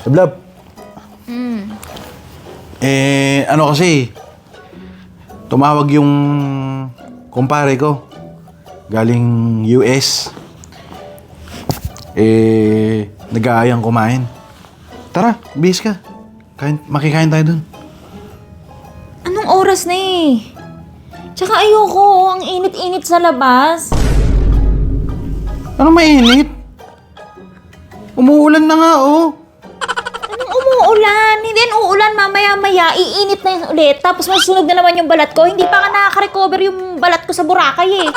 Love. Ano kasi, tumawag yung kumpare ko. Galing US. Nag-aayang kumain. Tara, bis ka. Makikain tayo dun. Anong oras na eh? Tsaka ayoko, ang init-init sa labas. Ano mainit? Umuulan na nga, oh. Anong umuulan? Hindi yan uulan, mamaya-maya, iinit na yun ulit. Tapos masusunog na naman yung balat ko. Hindi pa ka nakaka-recover yung balat ko sa Boracay eh.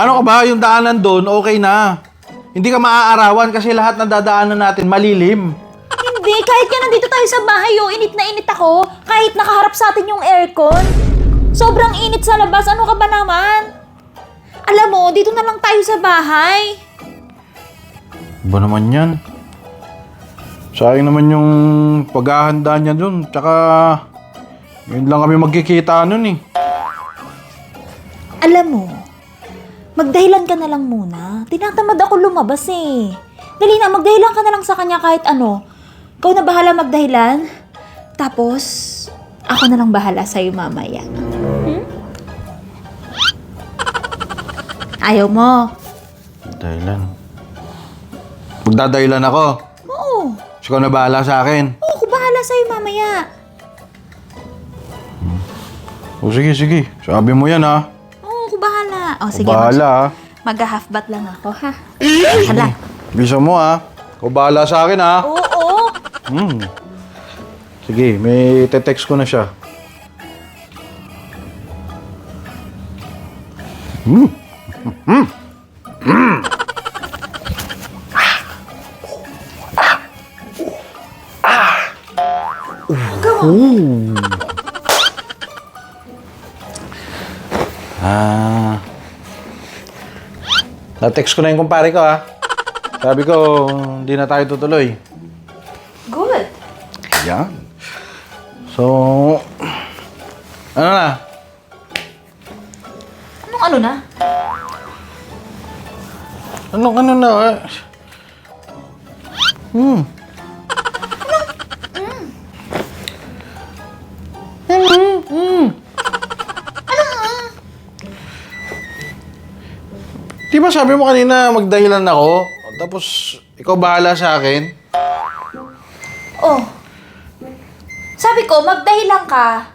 Ano ka ba? Yung daanan doon, okay na. Hindi ka maaarawan kasi lahat ng dadaanan natin malilim. Hindi, kahit nga nandito tayo sa bahay, oh, init na init ako. Kahit nakaharap sa atin yung aircon. Sobrang init sa labas, ano ka ba naman? Alam mo, dito na lang tayo sa bahay. Ba naman yan? Sayang naman yung paghahanda niya dun. Tsaka, yun lang kami magkikita nun eh. Alam mo, magdahilan ka na lang muna. Tinatamad ako lumabas eh. Dali na, magdahilan ka na lang sa kanya kahit ano. Ikaw na bahala magdahilan. Tapos, ako na lang bahala sa'yo mamaya. Ayaw mo. Dahilan. Magdadahilan ako. Oo. Ikaw na bahala sa akin. Oo, ako bahala sa'yo mamaya. O sige, sige. Sabi mo yan ha. Oo, ako bahala. O sige, Bahala ha. mag-half bat lang ako ha. Hala. Bisa mo ha. Ikaw bahala sa akin ha. Oo. Sige, may te-text ko na siya. Na-text ko na yung kumpare ko ha. Sabi ko, hindi na tayo tutuloy. Good. Yan. So, ano na? Anong ano na? Anong ano na? Di ba sabi mo kanina magdahilan ako? Tapos ikaw bahala sa akin? Oh. Sabi ko, magdahilan ka.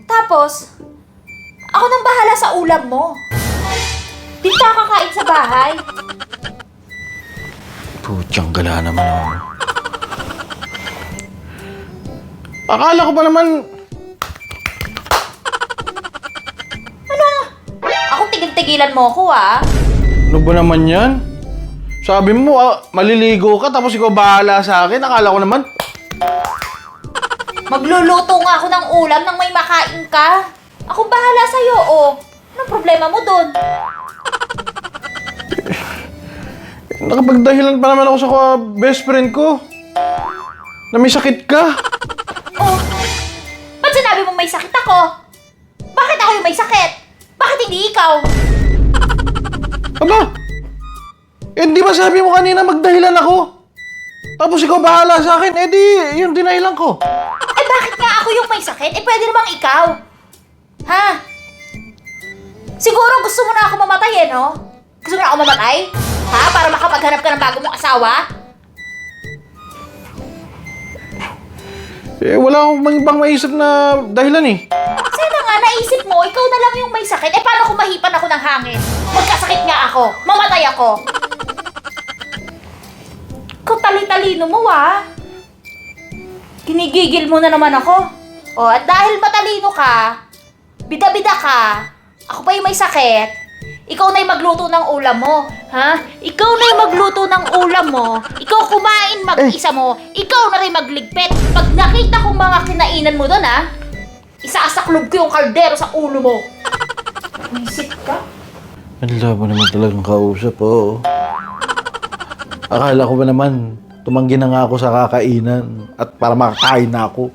Tapos, ako nang bahala sa ulam mo. Di ka kakain sa bahay. Putyang gala naman ako. Akala ko pa naman... Ako tigil-tigilan mo ako ah. Ano ba naman yan? Sabi mo, maliligo ka tapos ikaw bahala sa akin. Akala ko naman... Magluluto nga ako ng ulam nang may makain ka. Ako bahala sa'yo, oh. Anong problema mo dun? Nakapagdahilan pa naman ako sa best friend ko. Na may sakit ka. Oh, ba't sinabi mo may sakit ako? Bakit ako yung may sakit? Bakit hindi ikaw? Aba? Di ba sabi mo kanina magdahilan ako? Tapos ikaw bahala sa akin, di yun dinahilan ko. Bakit nga ako yung may sakit? Pwede namang ikaw. Ha? Siguro gusto mo na ako mamatay no? Gusto mo na ako mamatay? Ha? Para makapaghanap ka ng bago mong asawa? Wala akong ibang maisip na dahilan eh. Sana nga, naisip mo, ikaw na lang yung may sakit. Paano kung mahipan ako ng hangin? Magkasakit nga ako. Mamatay ako. Ikaw tali-talino mo, Kinigigil mo na naman ako. O, at dahil matalino ka, bida-bida ka, ako pa yung may sakit, ikaw na yung magluto ng ulam mo. Ha? Ikaw na yung magluto ng ulam mo. Ikaw kumain mag-isa mo. Ikaw na rin magligpit. Pag nakita kong mga kinainan mo doon, isasaklob ko yung kaldero sa ulo mo. Isip ka? Ang labo naman talagang kausap, oh. Akala ko ba naman, tumanggi na nga ako sa kakainan at para makakain na ako.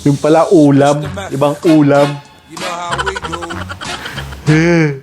Yung pala ulam, ibang ulam. You know how we do. Eh.